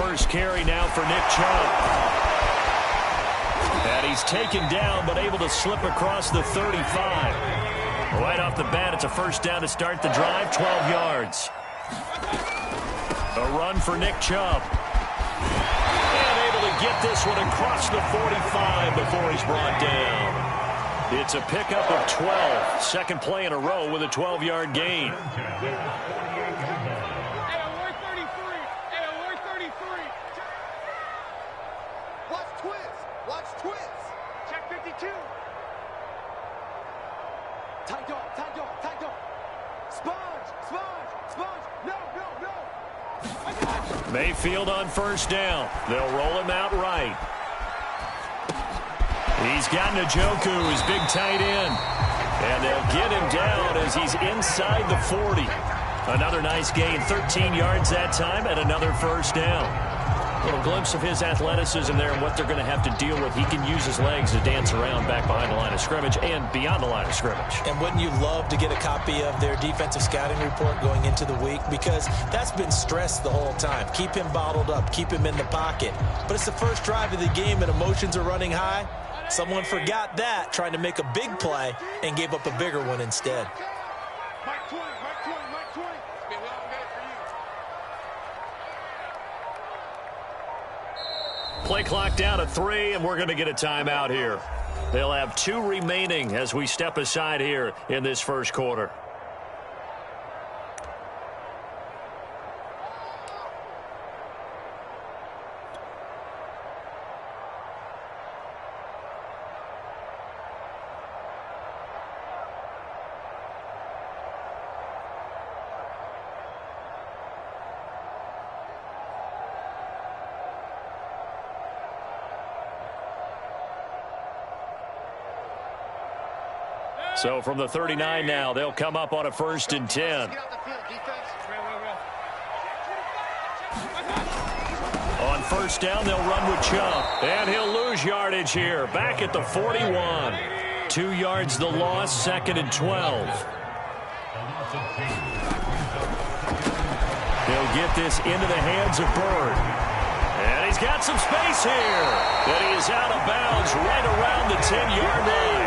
first carry now for Nick Chubb. And he's taken down, but able to slip across the 35. Right off the bat, it's a first down to start the drive, 12 yards. A run for Nick Chubb. And able to get this one across the 45 before he's brought down. It's a pickup of 12. Second play in a row with a 12-yard gain. Mayfield on first down. They'll roll him out right. He's got Njoku, his big tight end. And they'll get him down as he's inside the 40. Another nice gain, 13 yards that time, and another first down. A little glimpse of his athleticism there and what they're going to have to deal with. He can use his legs to dance around back behind the line of scrimmage and beyond the line of scrimmage. And wouldn't you love to get a copy of their defensive scouting report going into the week? Because that's been stressed the whole time. Keep him bottled up. Keep him in the pocket. But it's the first drive of the game and emotions are running high. Someone forgot that, trying to make a big play, and gave up a bigger one instead. Play clock down to 3, and we're going to get a timeout here. They'll have 2 remaining as we step aside here in this first quarter. So from the 39 now, they'll come up on a 1st and 10. On first down, they'll run with Chubb. And he'll lose yardage here. Back at the 41. 2 yards the loss, 2nd and 12. He'll get this into the hands of Bird. And he's got some space here. But he is out of bounds right around the 10-yard line.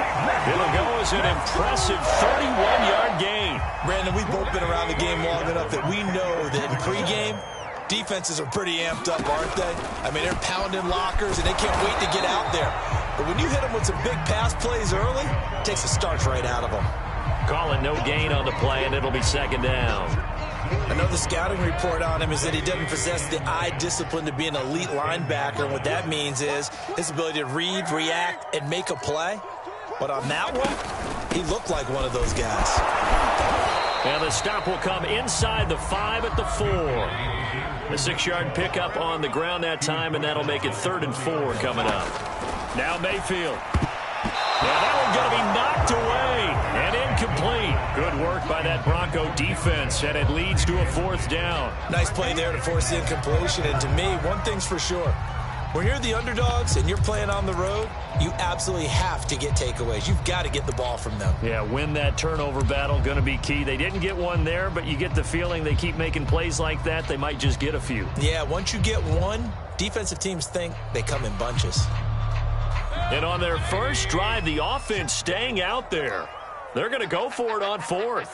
It'll go as an impressive 31-yard gain. Brandon, we've both been around the game long enough that we know that in pregame, defenses are pretty amped up, aren't they? I mean, they're pounding lockers, and they can't wait to get out there. But when you hit them with some big pass plays early, it takes the starch right out of them. Call it no gain on the play, and it'll be 2nd down. I know the scouting report on him is that he doesn't possess the eye discipline to be an elite linebacker. And what that means is his ability to read, react, and make a play. But on that one, he looked like one of those guys. And the stop will come inside the 5 at the 4. A 6-yard pickup on the ground that time, and that'll make it 3rd and 4 coming up. Now Mayfield. Now that one's going to be knocked away and incomplete. Good work by that Bronco defense, and it leads to a 4th down. Nice play there to force the incompletion, and to me, one thing's for sure. When you're the underdogs and you're playing on the road, you absolutely have to get takeaways. You've got to get the ball from them. Yeah, win that turnover battle, going to be key. They didn't get one there, but you get the feeling they keep making plays like that, they might just get a few. Yeah, once you get one, defensive teams think they come in bunches. And on their first drive, the offense staying out there. They're going to go for it on 4th.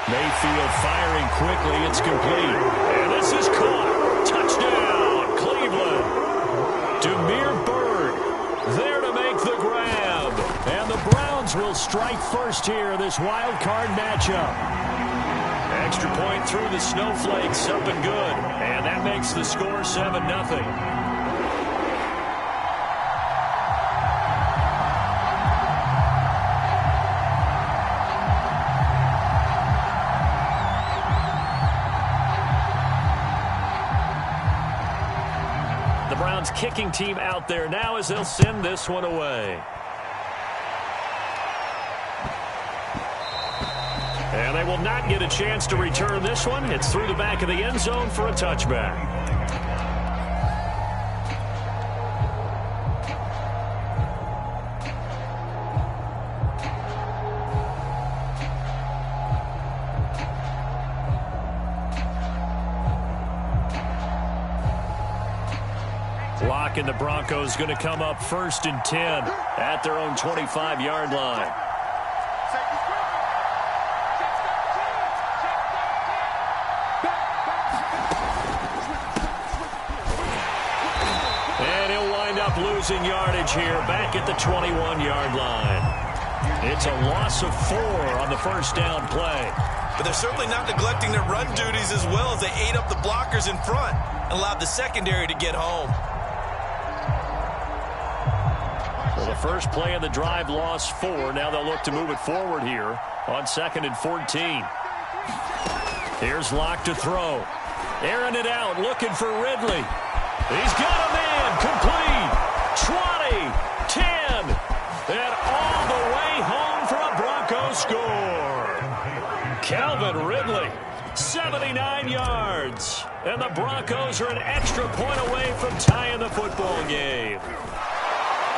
Mayfield firing quickly. It's complete. And this is caught. Touchdown, Cleveland. Damiere Byrd there to make the grab. And the Browns will strike first here in this wild card matchup. Extra point through the snowflakes, up and good. And that makes the score 7-0. The Browns kicking team out there now as they'll send this one away. And they will not get a chance to return this one. It's through the back of the end zone for a touchback. Lock and the Broncos going to come up 1st and 10 at their own 25-yard line. And he'll wind up losing yardage here back at the 21-yard line. It's a loss of 4 on the first down play. But they're certainly not neglecting their run duties as well as they ate up the blockers in front and allowed the secondary to get home. Well, the first play of the drive lost 4. Now they'll look to move it forward here on 2nd and 14. Here's Locke to throw. Airing it out, looking for Ridley. He's got a man, complete. 20, 10, and all the way home for a Broncos score. Calvin Ridley, 79 yards. And the Broncos are an extra point away from tying the football game.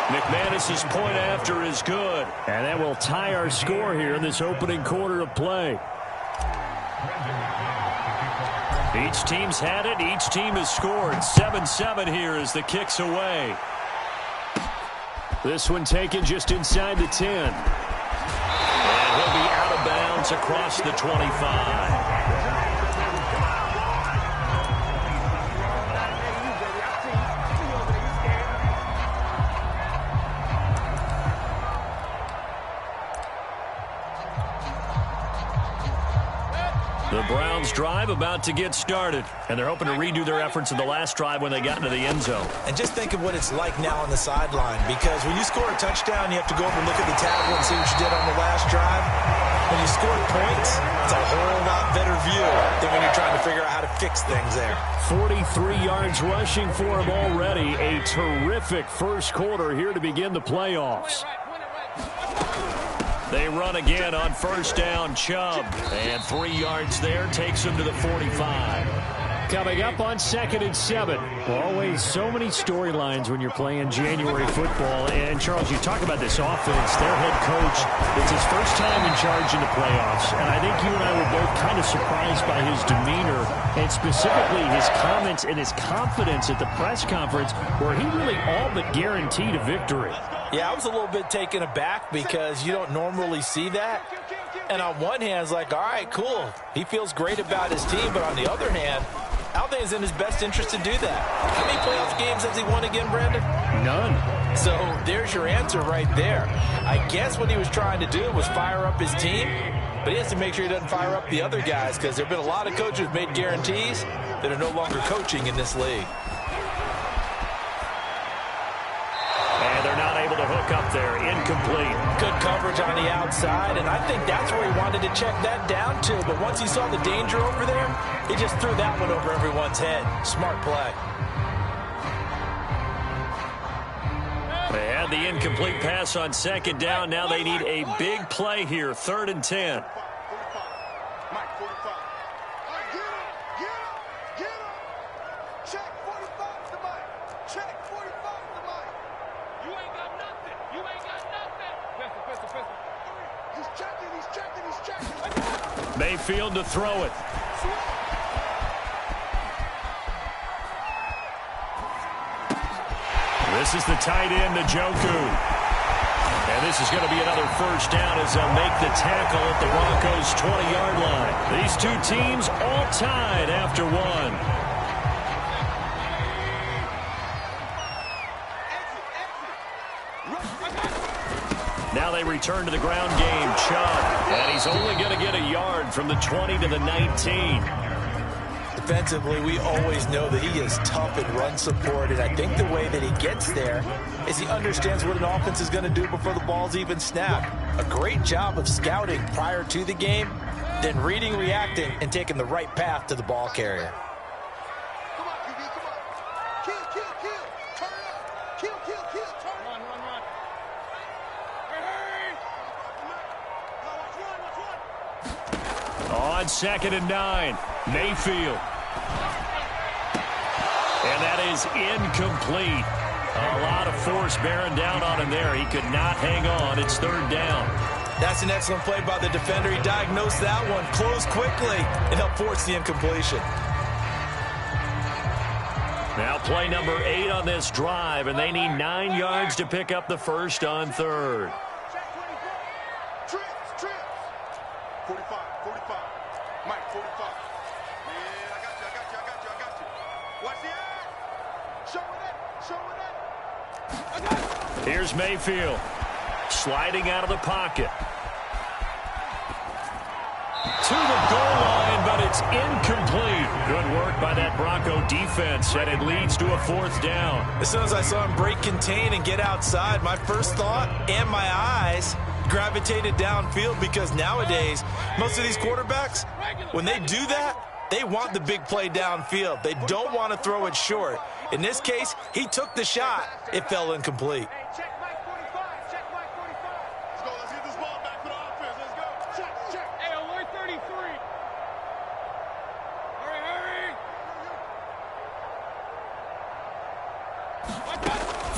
McManus's point after is good. And that will tie our score here in this opening quarter of play. Each team's had it. Each team has scored. 7-7 here as the kick's away. This one taken just inside the 10. And he'll be out of bounds across the 25. The Browns drive about to get started, and they're hoping to redo their efforts in the last drive when they got into the end zone. And just think of what it's like now on the sideline, because when you score a touchdown, you have to go over and look at the tablet and see what you did on the last drive. When you score points, it's a whole lot better view than when you're trying to figure out how to fix things there. 43 yards rushing for him already. A terrific first quarter here to begin the playoffs. They run again on first down, Chubb. And 3 yards there takes him to the 45. Coming up on 2nd and 7. Always so many storylines when you're playing January football. And, Charles, you talk about this offense. Their head coach, it's his first time in charge in the playoffs. And I think you and I were both kind of surprised by his demeanor and specifically his comments and his confidence at the press conference where he really all but guaranteed a victory. Yeah, I was a little bit taken aback because you don't normally see that. And on one hand, it's like, all right, cool. He feels great about his team. But on the other hand, I don't think it's in his best interest to do that. How many playoff games has he won again, Brandon? None. So there's your answer right there. I guess what he was trying to do was fire up his team. But he has to make sure he doesn't fire up the other guys because there have been a lot of coaches who've made guarantees that are no longer coaching in this league. They're not able to hook up there. Incomplete. Good coverage on the outside, and I think that's where he wanted to check that down to. But once he saw the danger over there, he just threw that one over everyone's head. Smart play. They had the incomplete pass on 2nd down. Now they need a big play here. 3rd and 10. Mayfield to throw it. This is the tight end, Njoku. And this is going to be another first down as they'll make the tackle at the Broncos' 20-yard line. These two teams all tied after one. Now they return to the ground game. Chubb. And he's only going to get a yard from the 20 to the 19. Defensively, we always know that he is tough in run support, and I think the way that he gets there is he understands what an offense is going to do before the ball's even snapped. A great job of scouting prior to the game, then reading, reacting, and taking the right path to the ball carrier. Come on, QB, come on. Kill. Turn it up. Kill. Turn it. Run. Hey. On 2nd and 9, Mayfield. And that is incomplete. A lot of force bearing down on him there. He could not hang on. It's 3rd down. That's an excellent play by the defender. He diagnosed that one, closed quickly, and helped force the incompletion. Now play number 8 on this drive, and they need 9 yards to pick up the first on third. Trips. 45. Mike, 45. Yeah, I got you. Watch the eye. Show it. Here's Mayfield. Sliding out of the pocket. To the goal line, but it's incomplete. Good work by that Bronco defense, and it leads to a 4th down. As soon as I saw him break contain and get outside, my first thought and my eyes gravitated downfield, because nowadays, most of these quarterbacks, when they do that, they want the big play downfield. They don't want to throw it short. In this case, he took the shot. It fell incomplete.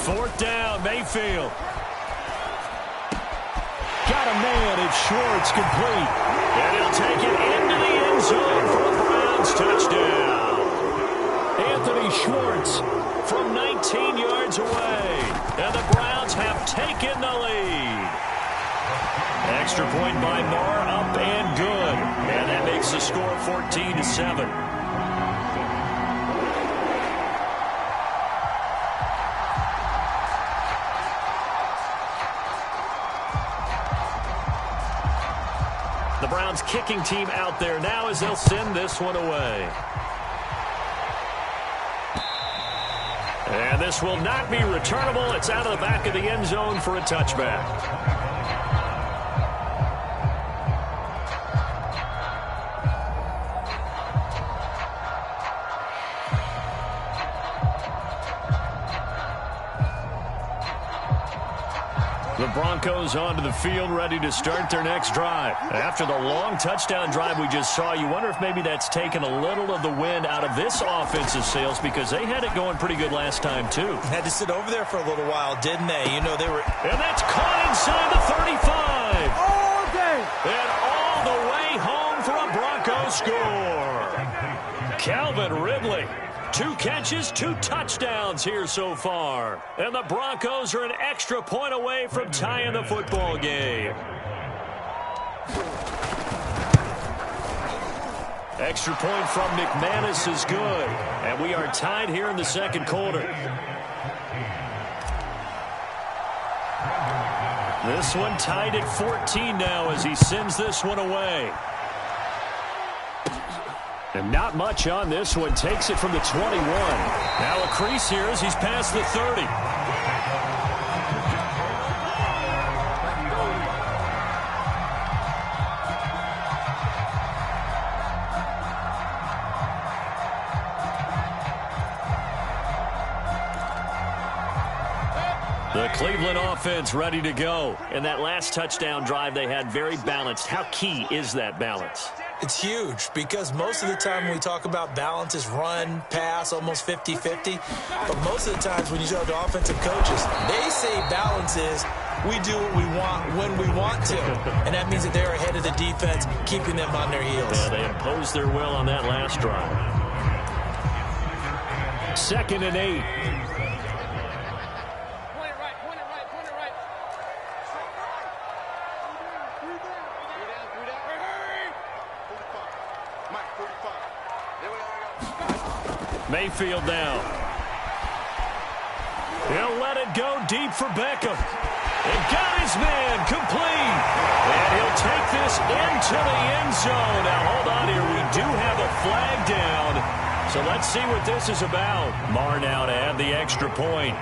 Fourth down, Mayfield. Got a man, it's Schwartz, complete. And he'll take it into the end zone for a Browns touchdown. Anthony Schwartz from 19 yards away. And the Browns have taken the lead. Extra point by Marr, up and good. And that makes the score 14-7. The Browns kicking team out there now as they'll send this one away. And this will not be returnable. It's out of the back of the end zone for a touchback. The Broncos onto the field, ready to start their next drive. After the long touchdown drive we just saw, you wonder if maybe that's taken a little of the wind out of this offensive sails, because they had it going pretty good last time, too. Had to sit over there for a little while, didn't they? You know, they were... And that's caught inside the 35. All day. And all the way home for a Broncos score. Calvin Ridley. 2 catches, 2 touchdowns here so far. And the Broncos are an extra point away from tying the football game. Extra point from McManus is good. And we are tied here in the second quarter. This one tied at 14 now as he sends this one away. And not much on this one. Takes it from the 21. Now a crease here as he's past the 30. The Cleveland offense ready to go. And that last touchdown drive they had very balanced. How key is that balance? It's huge, because most of the time when we talk about balance is run, pass, almost 50-50. But most of the times when you talk to offensive coaches, they say balance is we do what we want when we want to. And that means that they're ahead of the defense, keeping them on their heels. Yeah, they imposed their will on that last drive. 2nd and 8. Mayfield down. He'll let it go deep for Beckham. And got his man complete. And he'll take this into the end zone. Now, hold on here. We do have a flag down. So let's see what this is about. Marr now to add the extra point.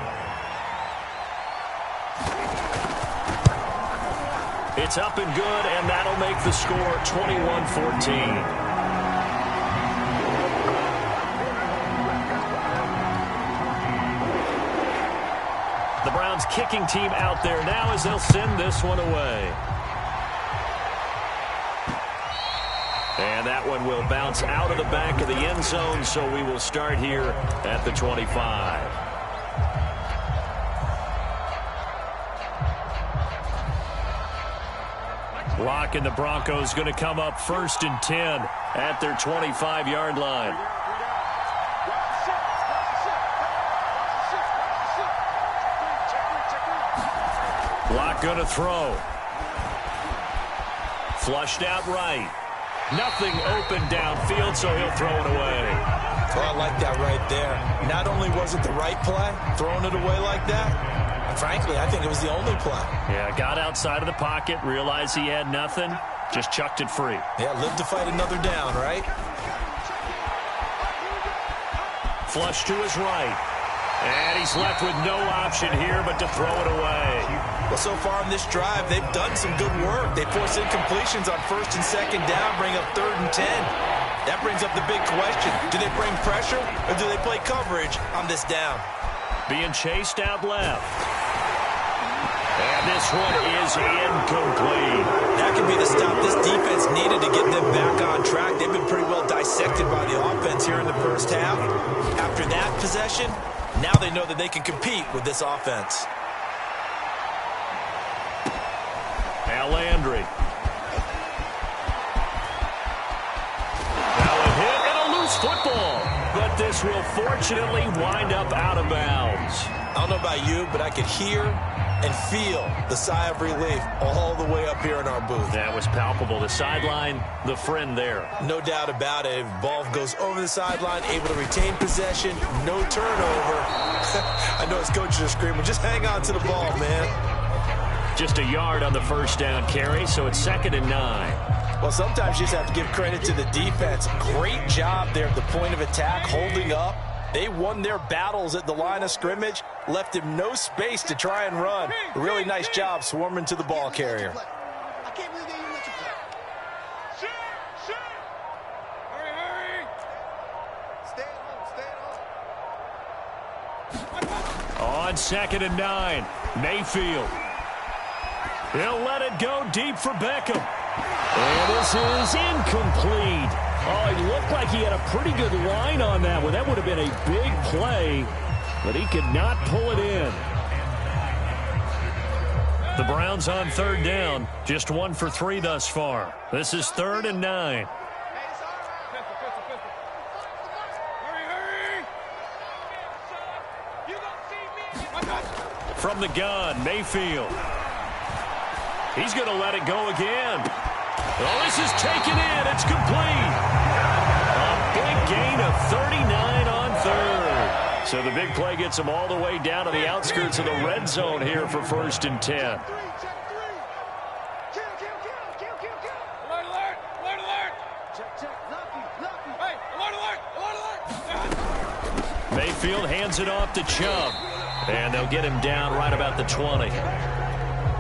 It's up and good, and that'll make the score 21-14. The Browns kicking team out there now as they'll send this one away. And that one will bounce out of the back of the end zone, so we will start here at the 25. Locke and the Broncos going to come up 1st and 10 at their 25-yard line. Lock going to throw. Flushed out right. Nothing open downfield, so he'll throw it away. Well, I like that right there. Not only was it the right play, throwing it away like that, and frankly, I think it was the only play. Yeah, got outside of the pocket, realized he had nothing, just chucked it free. Yeah, live to fight another down, right? Flush to his right. And he's left with no option here but to throw it away. Well, so far in this drive, they've done some good work. They force incompletions on 1st and 2nd down, bring up 3rd and 10. That brings up the big question. Do they bring pressure or do they play coverage on this down? Being chased out left. And this one is incomplete. That could be the stop this defense needed to get them back on track. They've been pretty well dissected by the offense here in the first half. After that possession, now they know that they can compete with this offense. Now Landry. Now a hit and a loose football. But this will fortunately wind up out of bounds. I don't know about you, but I could hear and feel the sigh of relief all the way up here in our booth. That was palpable. The sideline, the friend there. No doubt about it. Ball goes over the sideline, able to retain possession, no turnover. I know his coaches are screaming, just hang on to the ball, man. Just a yard on the first down carry, so it's 2nd and 9. Well, sometimes you just have to give credit to the defense. Great job there at the point of attack, holding up. They won their battles at the line of scrimmage, left him no space to try and run. A really nice job swarming to the ball carrier. I can't believe they even let you play. Hurry. Stay at home. On 2nd and 9, Mayfield. He'll let it go deep for Beckham. And this is incomplete. Oh, it looked like he had a pretty good line on that one. That would have been a big play, but he could not pull it in. The Browns on 3rd down, just 1 for 3 thus far. This is 3rd and 9. From the gun, Mayfield. He's going to let it go again. Oh, this is taken in. It's complete. A big gain of 39 on 3rd. So the big play gets him all the way down to the outskirts of the red zone here for 1st and 10. Mayfield hands it off to Chubb. And they'll get him down right about the 20.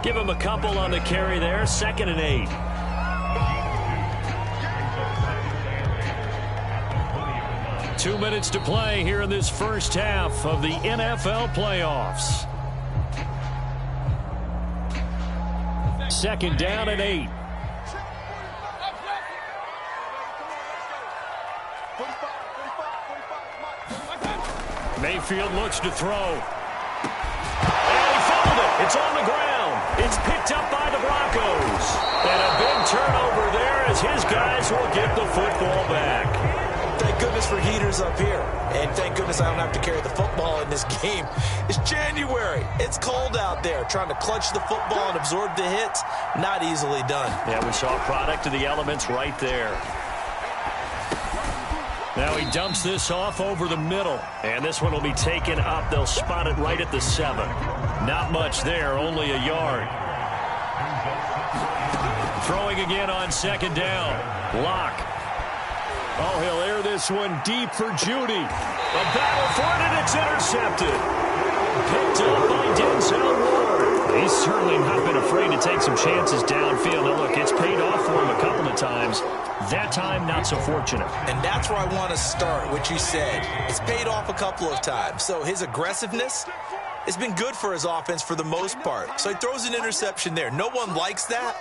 Give him a couple on the carry there. 2nd and 8. Two minutes to play here in this first half of the NFL playoffs. 2nd down and 8. Mayfield looks to throw. And he fumbled it. It's on the ground. It's picked up by the Broncos. And a big turnover there as his guys will get the football back. Thank goodness for heaters up here. And thank goodness I don't have to carry the football in this game. It's January. It's cold out there. Trying to clutch the football and absorb the hits, not easily done. Yeah, we saw a product of the elements right there. Now he dumps this off over the middle. And this one will be taken up. They'll spot it right at the 7. Not much there, only a yard. Throwing again on 2nd down. Lock. Oh, he'll air this one deep for Judy. A battle for it, and it's intercepted. Picked up by Denzel Ward. He's certainly not been afraid to take some chances downfield. Now, look, it's paid off for him a couple of times. That time, not so fortunate. And that's where I want to start, what you said. It's paid off a couple of times. So his aggressiveness has been good for his offense for the most part. So he throws an interception there. No one likes that,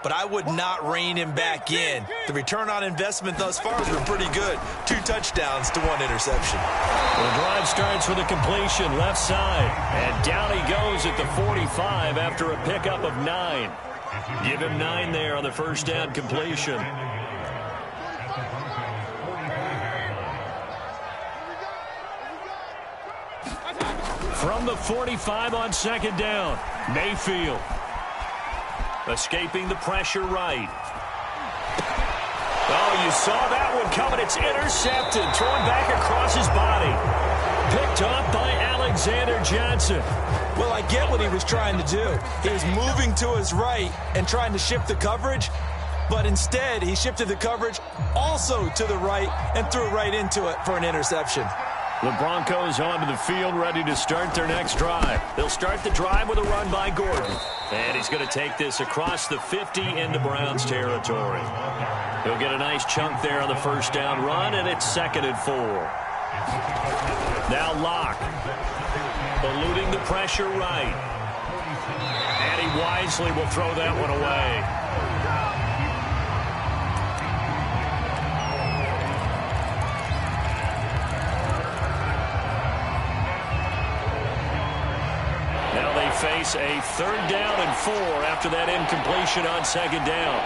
but I would not rein him back in. The return on investment thus far has been pretty good. 2 touchdowns to 1 interception. The drive starts with a completion left side. And down he goes at the 45 after a pickup of 9. Give him 9 there on the first down completion. From the 45 on second down, Mayfield. Escaping the pressure right. Oh, you saw that one coming. It's intercepted. Thrown back across his body. Picked off by Alexander Johnson. Well, I get what he was trying to do. He was moving to his right and trying to shift the coverage, but instead he shifted the coverage also to the right and threw right into it for an interception. The Broncos onto the field, ready to start their next drive. They'll start the drive with a run by Gordon. And he's going to take this across the 50 into Browns territory. He'll get a nice chunk there on the first down run, and it's 2nd and 4. Now Locke, eluding the pressure right. And he wisely will throw that one away. Now they face a 3rd down and 4 after that incompletion on 2nd down.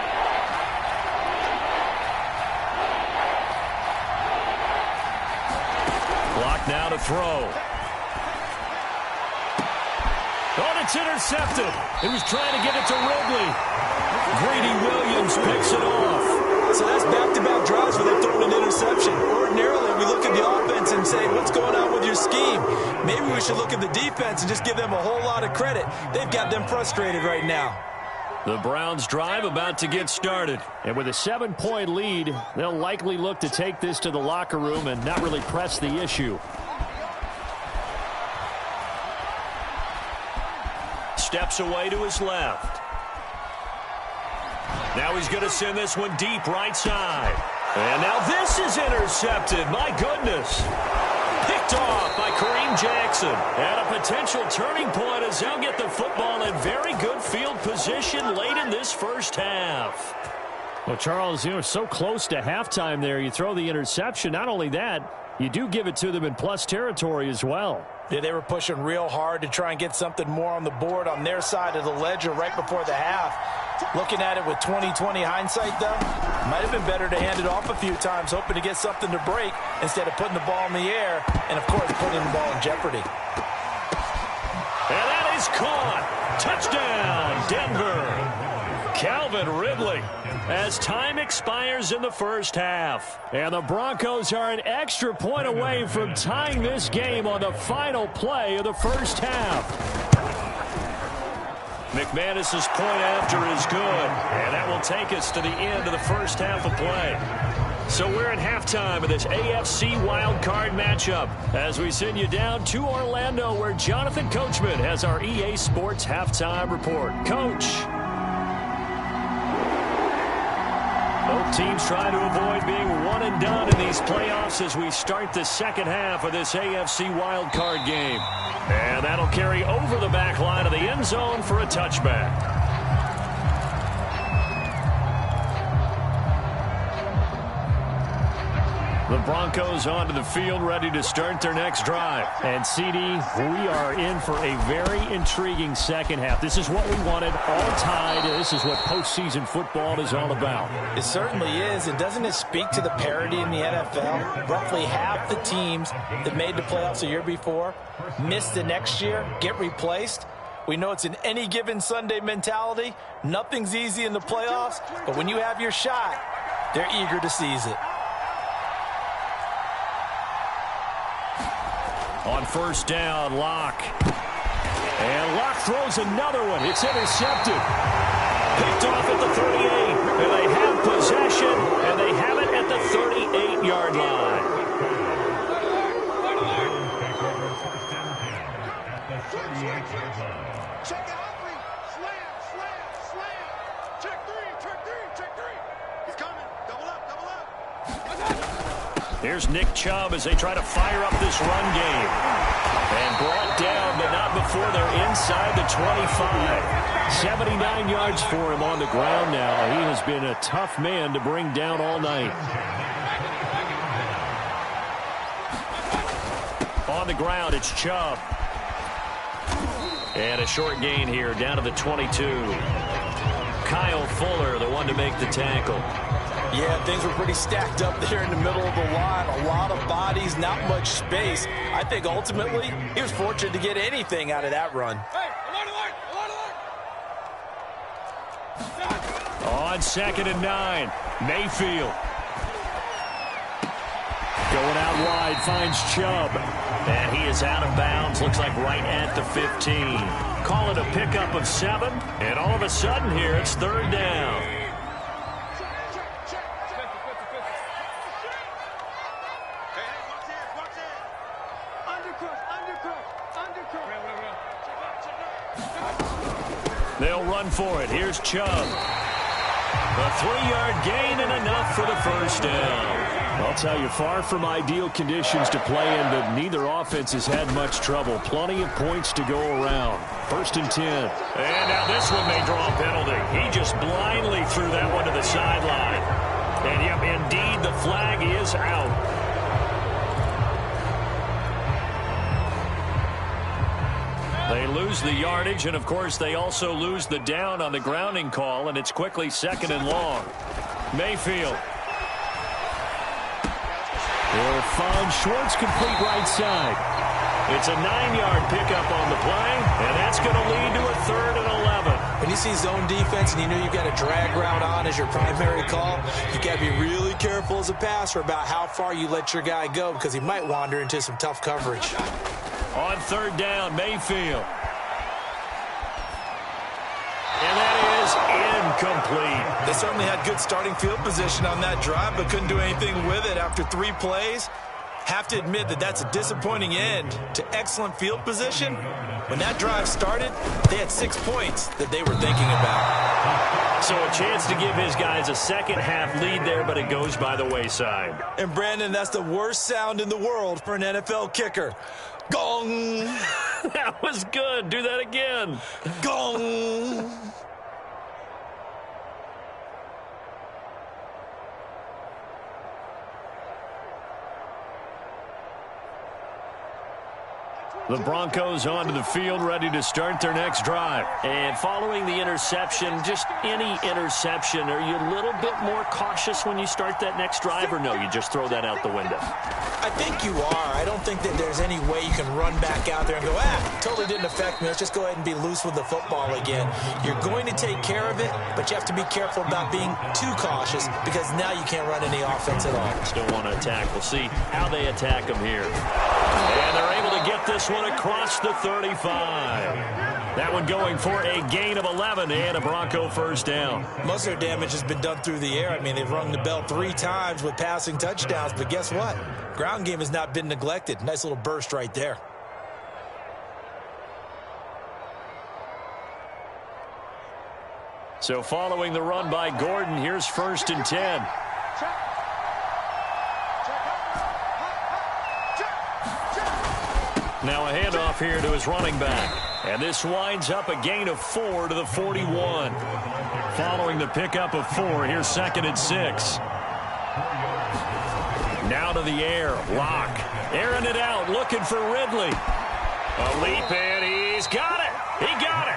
Clock now to throw. Oh, and it's intercepted. He was trying to get it to Ridley. Greedy Williams picks it off. So that's back-to-back drives where they're throwing an interception. Ordinarily, we look at the offense and say, what's going on with your scheme? Maybe we should look at the defense and just give them a whole lot of credit. They've got them frustrated right now. The Browns drive about to get started. And with a 7-point lead, they'll likely look to take this to the locker room and not really press the issue. Steps away to his left. Now he's going to send this one deep right side. And now this is intercepted. My goodness. Picked off by Kareem Jackson. And a potential turning point as they'll get the football in very good field position late in this first half. Well, Charles, you know, so close to halftime there. You throw the interception. Not only that, you do give it to them in plus territory as well. Yeah, they were pushing real hard to try and get something more on the board on their side of the ledger right before the half. Looking at it with 20/20 hindsight, though, might have been better to hand it off a few times, hoping to get something to break instead of putting the ball in the air and, of course, putting the ball in jeopardy. And that is caught. Touchdown, Denver. Calvin Ridley as time expires in the first half. And the Broncos are an extra point away from tying this game on the final play of the first half. McManus's point after is good, and that will take us to the end of the first half of play. So we're at halftime of this AFC wildcard matchup as we send you down to Orlando where Jonathan Coachman has our EA Sports halftime report. Coach. Both teams try to avoid being one and done in these playoffs as we start the second half of this AFC wildcard game. And that'll carry over the back line of the end zone for a touchback. The Broncos onto the field ready to start their next drive. And, CD, we are in for a very intriguing second half. This is what we wanted, all tied. This is what postseason football is all about. It certainly is. And doesn't it speak to the parity in the NFL? Roughly half the teams that made the playoffs a year before miss the next year, get replaced. We know it's an any given Sunday mentality. Nothing's easy in the playoffs. But when you have your shot, they're eager to seize it. On first down, Locke. And Locke throws another one. It's intercepted. Picked off at the 38. And they have possession. And they have it at the 38-yard line. Check out three. Slam. Check three. He's coming. Double up. Here's Nick Chubb as they try to fire up this run game. And brought down, but not before they're inside the 25. 79 yards for him on the ground now. He has been a tough man to bring down all night. On the ground, it's Chubb. And a short gain here down to the 22. Kyle Fuller, the one to make the tackle. Yeah, things were pretty stacked up there in the middle of the line. A lot of bodies, not much space. I think ultimately he was fortunate to get anything out of that run. On 2nd and 9, Mayfield. Going out wide, finds Chubb. And he is out of bounds, looks like right at the 15. Call it a pickup of 7, and all of a sudden here it's 3rd down. They'll run for it. Here's Chubb. A 3-yard gain and enough for the first down. I'll tell you, far from ideal conditions to play in, but neither offense has had much trouble. Plenty of points to go around. 1st and 10. And now this one may draw a penalty. He just blindly threw that one to the sideline. And yep, indeed, the flag is out. They lose the yardage, and of course they also lose the down on the grounding call, and it's quickly 2nd and long. Mayfield. He'll find Schwartz complete right side. It's a 9-yard pickup on the play, and that's going to lead to a 3rd and 11. When you see zone defense and you know you've got a drag route on as your primary call, you got to be really careful as a passer about how far you let your guy go because he might wander into some tough coverage. On 3rd down, Mayfield. And that is incomplete. They certainly had good starting field position on that drive, but couldn't do anything with it after 3 plays. Have to admit that that's a disappointing end to excellent field position. When that drive started, they had 6 points that they were thinking about. So a chance to give his guys a second-half lead there, but it goes by the wayside. And, Brandon, that's the worst sound in the world for an NFL kicker. Gong! That was good. Do that again. Gong! The Broncos onto the field, ready to start their next drive. And following the interception, just any interception, are you a little bit more cautious when you start that next drive, or no, you just throw that out the window? I think you are. I don't think that there's any way you can run back out there and go, totally didn't affect me. Let's just go ahead and be loose with the football again. You're going to take care of it, but you have to be careful about being too cautious because now you can't run any offense at all. Still want to attack. We'll see how they attack them here. And they're able to get this one across the 35. That one going for a gain of 11 and a Bronco first down. Most of their damage has been done through the air. I mean, they've rung the bell 3 times with passing touchdowns, but guess what? Ground game has not been neglected. Nice little burst right there. So following the run by Gordon, here's 1st and 10. Now a handoff here to his running back. And this winds up a gain of 4 to the 41. Following the pickup of 4, here's 2nd and 6. Now to the air. Lock. Airing it out. Looking for Ridley. A leap and he's got it. He got it.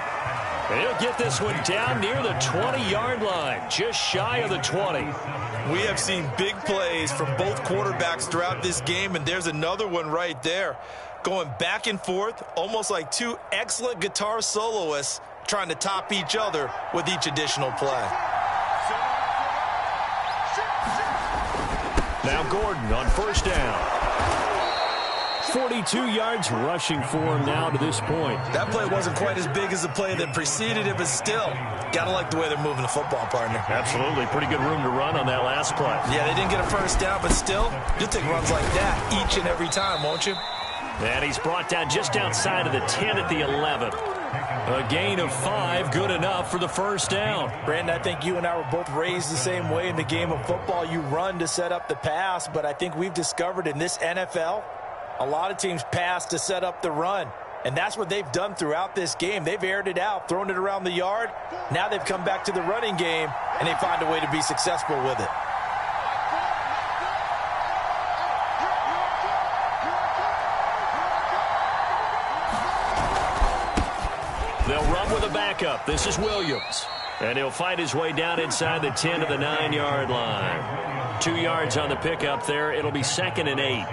And he'll get this one down near the 20-yard line. Just shy of the 20. We have seen big plays from both quarterbacks throughout this game, and there's another one right there. Going back and forth, almost like 2 excellent guitar soloists trying to top each other with each additional play. Now Gordon on 1st down. 42 yards rushing for him now to this point. That play wasn't quite as big as the play that preceded it, but still, gotta like the way they're moving the football, partner. Absolutely. Pretty good room to run on that last play. Yeah, they didn't get a first down, but still, you'll take runs like that each and every time, won't you? And he's brought down just outside of the 10 at the 11. A gain of 5, good enough for the first down. Brandon, I think you and I were both raised the same way in the game of football. You run to set up the pass, but I think we've discovered in this NFL, a lot of teams pass to set up the run. And that's what they've done throughout this game. They've aired it out, thrown it around the yard. Now they've come back to the running game, and they find a way to be successful with it. They'll run with a backup. This is Williams. And he'll fight his way down inside the 10 to the 9-yard line. 2 yards on the pickup there. It'll be 2nd and 8.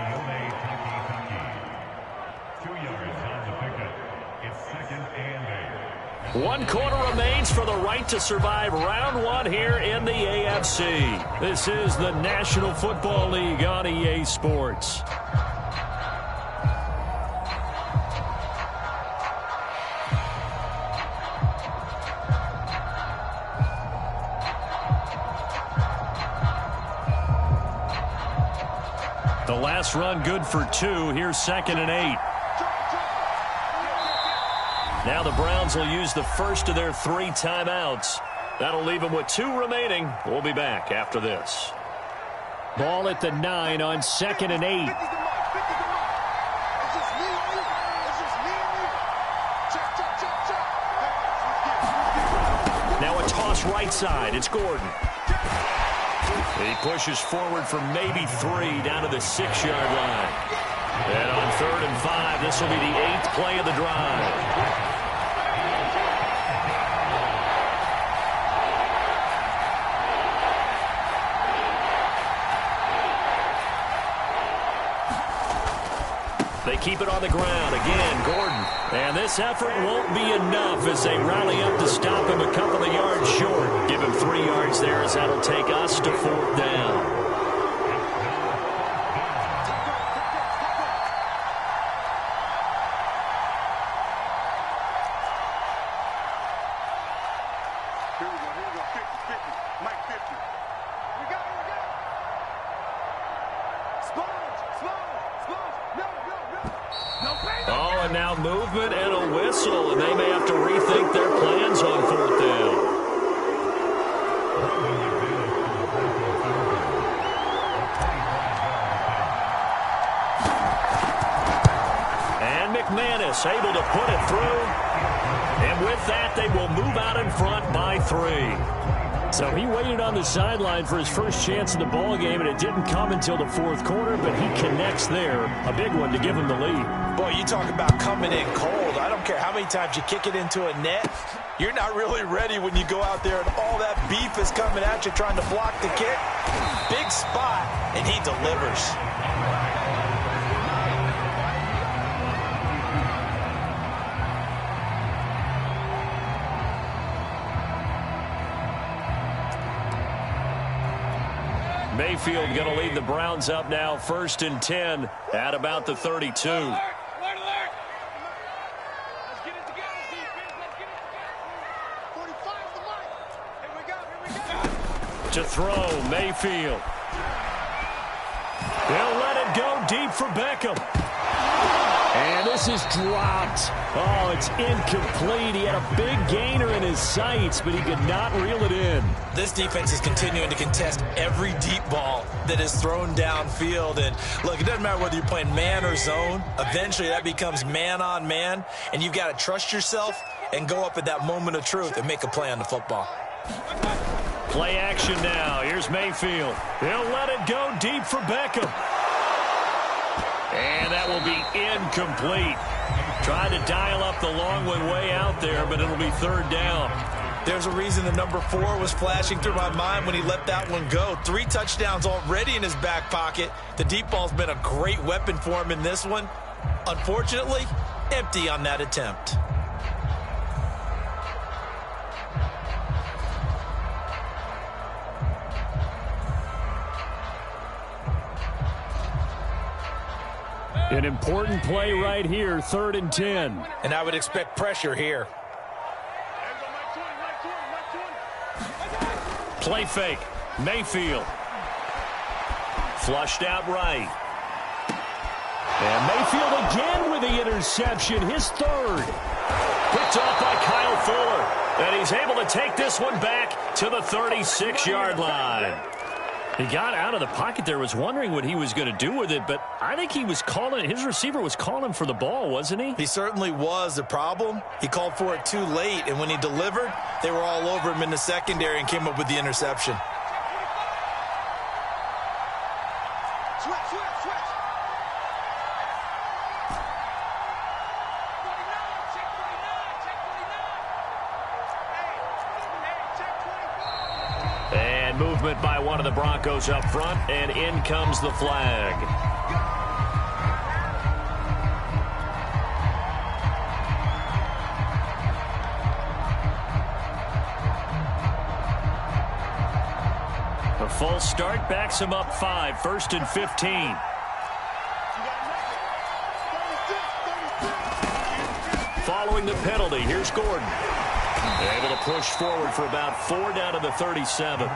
2 yards on the pickup. It's 2nd and 8. 1 quarter remains for the right to survive round 1 here in the AFC. This is the National Football League on EA Sports. The last run good for 2. Here's 2nd and 8. Now the Browns will use the first of their 3 timeouts. That'll leave them with 2 remaining. We'll be back after this. Ball at the 9 on 2nd and 8. Now a toss right side. It's Gordon. He pushes forward for maybe 3 down to the 6-yard line. And on 3rd and 5, this will be the 8th play of the drive. They keep it on the ground. Again, Gordon. And this effort won't be enough as they rally up to stop him a couple of yards short. Give him 3 yards there as that'll take us to 4th down. Here we go. 50. Mike 50. We got it. Oh, and now movement and a whistle, and they may have to rethink their plans on 4th down. And McManus able to put it through. And with that, they will move out in front by 3. So he waited on the sideline for his first chance in the ball game, and it didn't come until the 4th quarter, but he connects there. A big one to give him the lead. Boy, you talk about coming in cold. I don't care how many times you kick it into a net. You're not really ready when you go out there and all that beef is coming at you trying to block the kick. Big spot, and he delivers. Mayfield going to lead the Browns up now, 1st and 10 at about the 32. Alert! Let's get it together, defense. Let's get it together. 45 the mic. Here we go. To throw, Mayfield. They'll let it go deep for Beckham. And this is dropped. Oh, it's incomplete. He had a big gainer in his sights, but he could not reel it in. This defense is continuing to contest every deep ball that is thrown downfield. And look, it doesn't matter whether you're playing man or zone. Eventually, that becomes man on man. And you've got to trust yourself and go up at that moment of truth and make a play on the football. Play action now. Here's Mayfield. He'll let it go deep for Beckham. And that will be incomplete. Tried to dial up the long one way out there, but it'll be 3rd down. There's a reason the number 4 was flashing through my mind when he let that one go. 3 touchdowns already in his back pocket. The deep ball's been a great weapon for him in this one. Unfortunately, empty on that attempt. An important play right here, 3rd and 10. And I would expect pressure here. Play fake. Mayfield. Flushed out right. And Mayfield again with the interception, his 3rd. Picked off by Kyle Fuller. And he's able to take this one back to the 36-yard line. He got out of the pocket there, was wondering what he was going to do with it, but I think he was calling, his receiver was calling for the ball, wasn't he? He certainly was. The problem, he called for it too late, and when he delivered, they were all over him in the secondary and came up with the interception. Switch. 49, check 49. Hey, And movement by one of the Broncos up front, and in comes the flag. A full start backs him up 5, 1st and 15. Following the penalty, here's Gordon. Able to push forward for about 4 down to the 37.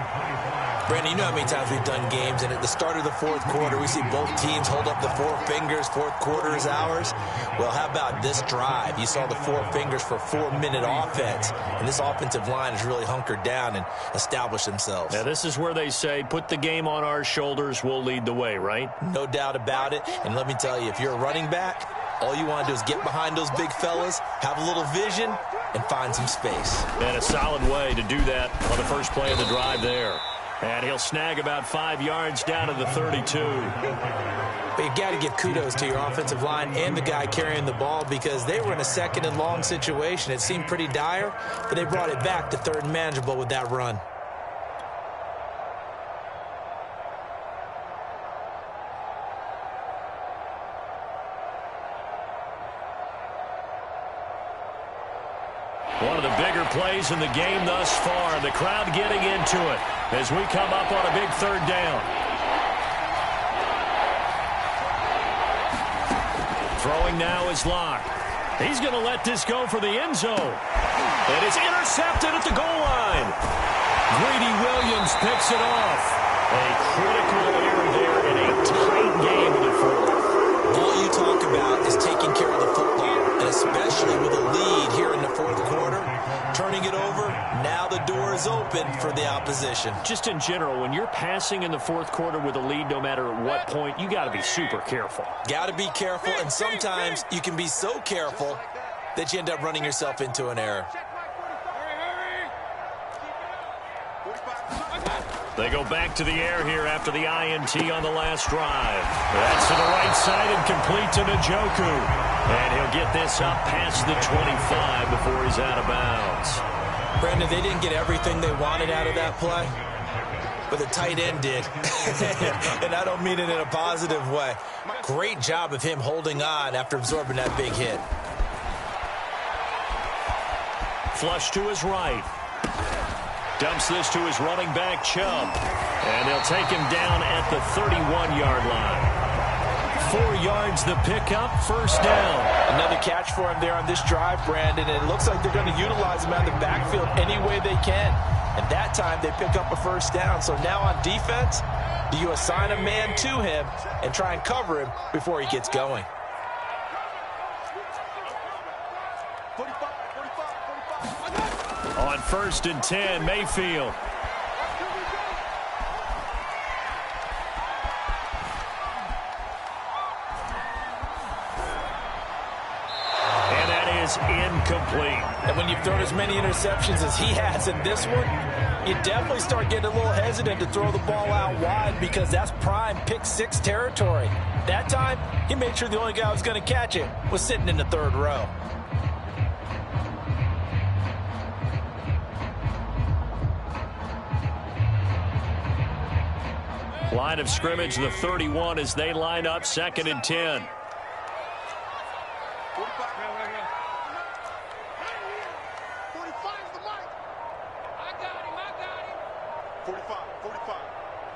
Brandon, you know how many times we've done games, and at the start of the fourth quarter, we see both teams hold up the 4 fingers, fourth quarter is ours. Well, how about this drive? You saw the 4 fingers for 4-minute offense, and this offensive line has really hunkered down and established themselves. Now, this is where they say, put the game on our shoulders, we'll lead the way, right? No doubt about it, and let me tell you, if you're a running back, all you want to do is get behind those big fellas, have a little vision, and find some space. And a solid way to do that on the first play of the drive there. And he'll snag about 5 yards down to the 32. But you've got to give kudos to your offensive line and the guy carrying the ball because they were in a 2nd and long situation. It seemed pretty dire, but they brought it back to 3rd and manageable with that run. One of the bigger plays in the game thus far. The crowd getting into it as we come up on a big 3rd down. Throwing now is Locke. He's going to let this go for the end zone. And it's intercepted at the goal line. Greedy Williams picks it off. A critical error there in a tight game in the 4th. All you talk about is taking care of the football, and especially with a lead here in the 4th quarter. Turning it over, now the door is open for the opposition. Just in general, when you're passing in the 4th quarter with a lead, no matter at what point, you got to be super careful. Got to be careful, and sometimes you can be so careful that you end up running yourself into an error. They go back to the air here after the INT on the last drive. That's to the right side and complete to Njoku. And he'll get this up past the 25 before he's out of bounds. Brandon, they didn't get everything they wanted out of that play, but the tight end did. And I don't mean it in a positive way. Great job of him holding on after absorbing that big hit. Flush to his right. Dumps this to his running back, Chubb. And they'll take him down at the 31-yard line. 4 yards the pickup, 1st down. Another catch for him there on this drive, Brandon. And it looks like they're going to utilize him out of the backfield any way they can. And that time they pick up a 1st down. So now on defense, do you assign a man to him and try and cover him before he gets going? 45. On 1st and 10, Mayfield. And that is incomplete. And when you've thrown as many interceptions as he has in this one, you definitely start getting a little hesitant to throw the ball out wide because that's prime pick 6 territory. That time, he made sure the only guy who was going to catch it was sitting in the 3rd row. Line of scrimmage, the 31 as they line up 2nd and 10. 45.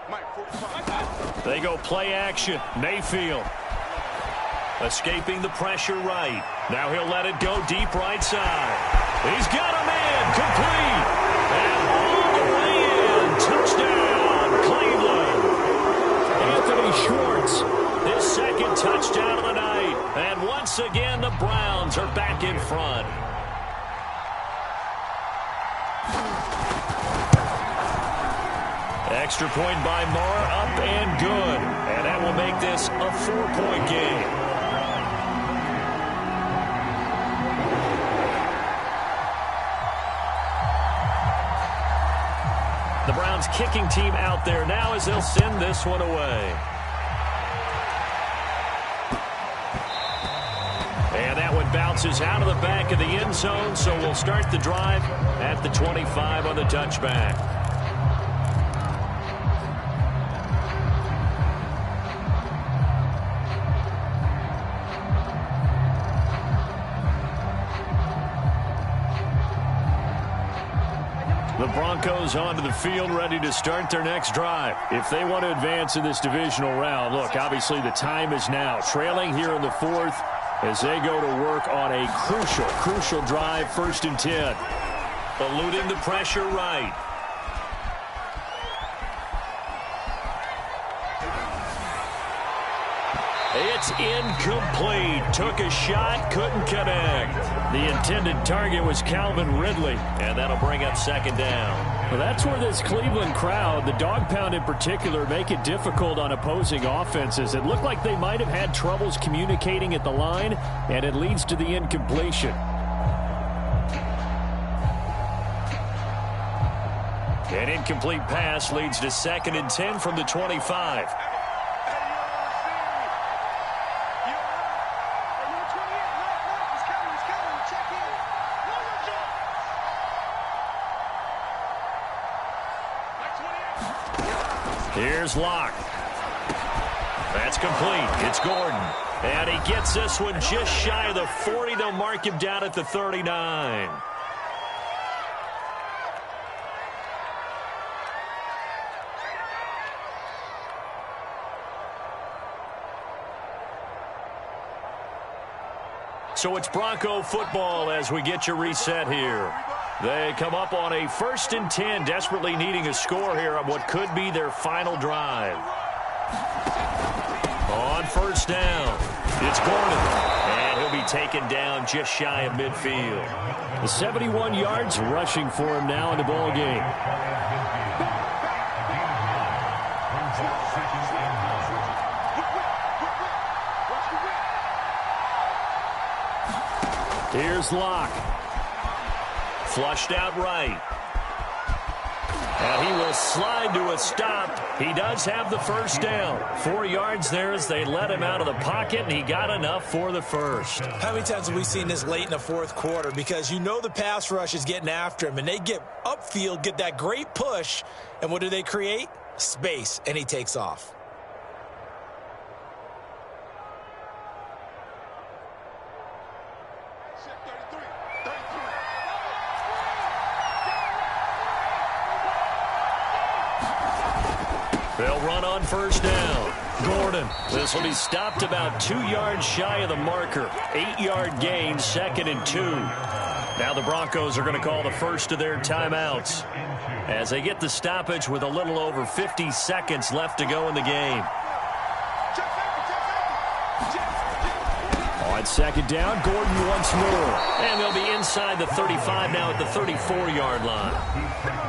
Mike, 45. They go play action. Mayfield escaping the pressure right. Now he'll let it go deep right side. He's got a man complete. And all the way in. Touchdown, Cleveland. Anthony Schwartz, his 2nd touchdown of the night. And once again, the Browns are back in front. Extra point by Marr, up and good. And that will make this a 4-point game. The Browns kicking team out there now as they'll send this one away. And that one bounces out of the back of the end zone, so we'll start the drive at the 25 on the touchback. The Broncos onto the field, ready to start their next drive. If they want to advance in this divisional round, look, obviously the time is now. Trailing here in the fourth as they go to work on a crucial drive, 1st and 10. Eluding the pressure right. It's incomplete. Took a shot, couldn't connect. The intended target was Calvin Ridley, and that'll bring up 2nd down. Well, that's where this Cleveland crowd, the dog pound in particular, make it difficult on opposing offenses. It looked like they might have had troubles communicating at the line, and it leads to the incompletion. An incomplete pass leads to 2nd and 10 from the 25. Here's Locke. That's complete. It's Gordon. And he gets this one just shy of the 40. They'll mark him down at the 39. So it's Bronco football as we get you reset here. They come up on a 1st and 10, desperately needing a score here on what could be their final drive. On 1st down, it's Gordon, and he'll be taken down just shy of midfield. The 71 yards rushing for him now in the ball game. Here's Locke. Flushed out right. And he will slide to a stop. He does have the 1st down. 4 yards there as they let him out of the pocket, and he got enough for the 1st. How many times have we seen this late in the 4th quarter? Because you know the pass rush is getting after him, and they get upfield, get that great push, and what do they create? Space, and he takes off. They'll run on 1st down. Gordon. This will be stopped about 2 yards shy of the marker. 8-yard gain, 2nd and 2. Now the Broncos are going to call the first of their timeouts as they get the stoppage with a little over 50 seconds left to go in the game. On 2nd down, Gordon once more. And they'll be inside the 35 now at the 34-yard line.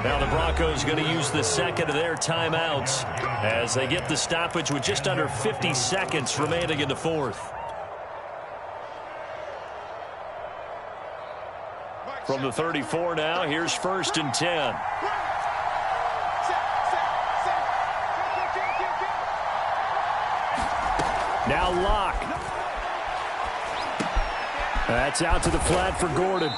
Now the Broncos going to use the 2nd of their timeouts as they get the stoppage with just under 50 seconds remaining in the 4th. From the 34 now, here's 1st and 10. Now Locke. That's out to the flat for Gordon.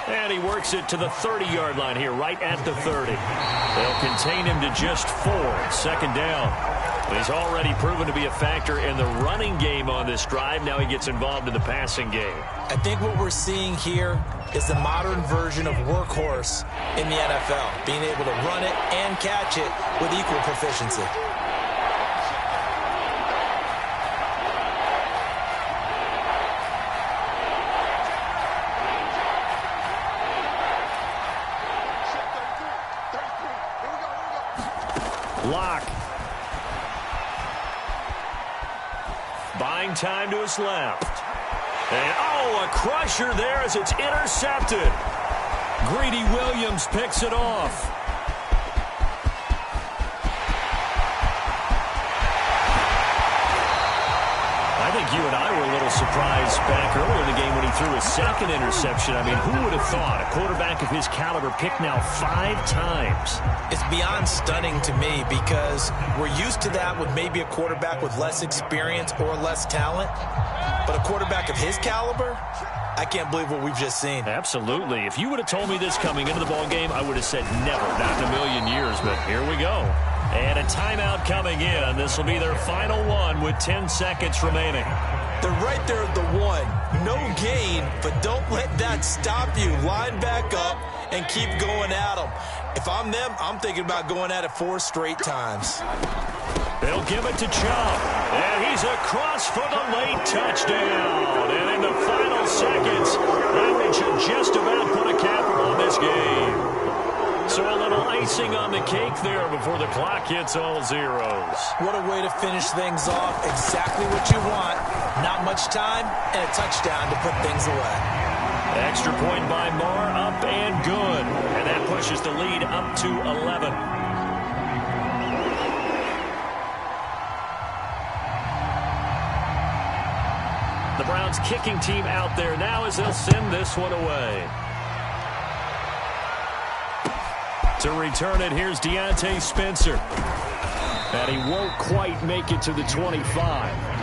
And he works it to the 30-yard line here, right at the 30. They'll contain him to just 4. 2nd down. He's already proven to be a factor in the running game on this drive. Now he gets involved in the passing game. I think what we're seeing here is the modern version of workhorse in the NFL, being able to run it and catch it with equal proficiency. Locke. Buying time to his left. And, oh, a crusher there as it's intercepted. Greedy Williams picks it off. I think you and I were a little surprised back earlier in the game when he threw his 2nd interception. I mean, who would have thought a quarterback of his caliber picked now 5 times? It's beyond stunning to me because we're used to that with maybe a quarterback with less experience or less talent. But a quarterback of his caliber, I can't believe what we've just seen. Absolutely. If you would have told me this coming into the ball game, I would have said never, not in a million years. But here we go. And a timeout coming in. This will be their final one with 10 seconds remaining. They're right there at the 1. No gain, but don't let that stop you. Line back up and keep going at them. If I'm them, I'm thinking about going at it 4 straight times. They'll give it to Chubb. And he's across for the late touchdown. And in the final seconds, that one should just about put a capper on this game. So a little icing on the cake there before the clock hits all zeros. What a way to finish things off. Exactly what you want. Not much time and a touchdown to put things away. Extra point by Moore, up and good. And that pushes the lead up to 11. The Browns kicking team out there now as they'll send this one away. To return it, here's Deontay Spencer. And he won't quite make it to the 25.